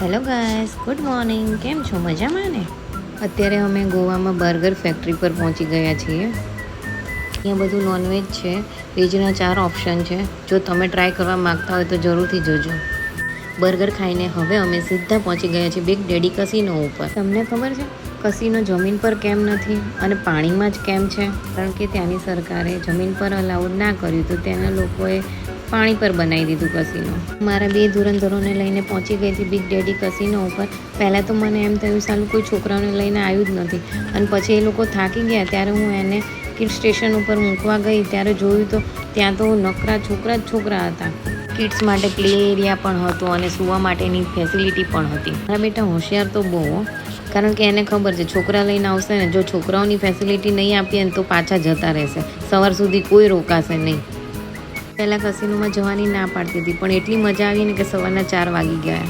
Hello guys, good morning. કેમ છો? મજામાં ને? અત્યારે અમે ગોવામાં બર્ગર ફેક્ટરી પર પહોંચી ગયા છીએ. અહીંયા બધું નોનવેજ છે. વેજના 4 ઓપ્શન છે. જો તમે ટ્રાય કરવા માગતા હોય તો જરૂરથી જોજો. બર્ગર ખાઈને હવે અમે સીધા પહોંચી ગયા છીએ બિગ ડેડી કસિનો ઉપર. તમને ખબર છે કસિનો જમીન પર કેમ નથી અને પાણીમાં જ કેમ છે? કારણ કે ત્યાંની સરકારે જમીન પર અલાઉડ ના કર્યું તો ત્યાંના લોકોએ પાણી પર બનાવી દીધું કસિનો. મારા 2 ધુરંધરોને લઈને પહોંચી ગઈ હતી બિગ ડેડી કસિનો ઉપર. પહેલાં તો મને એમ થયું સાલું કોઈ છોકરાઓને લઈને આવ્યું જ નથી, અને પછી એ લોકો થાકી ગયા ત્યારે હું એને કિડ સ્ટેશન ઉપર મૂકવા ગઈ ત્યારે જોયું તો ત્યાં તો નકરા છોકરા હતા. કિડ્સ માટે પ્લે એરિયા પણ હતો અને સૂવા માટેની ફેસિલિટી પણ હતી. મારા બેટા હોશિયાર તો બહુ, કારણ કે એને ખબર છે છોકરા લઈને આવશે ને, જો છોકરાઓની ફેસિલિટી નહીં આપીએ ને તો પાછા જતા રહેશે. સવાર સુધી કોઈ રોકાશે નહીં. પહેલાં કસિનોમાં જવાની ના પાડતી હતી, પણ એટલી મજા આવી ને કે સવારના 4 વાગી ગયા.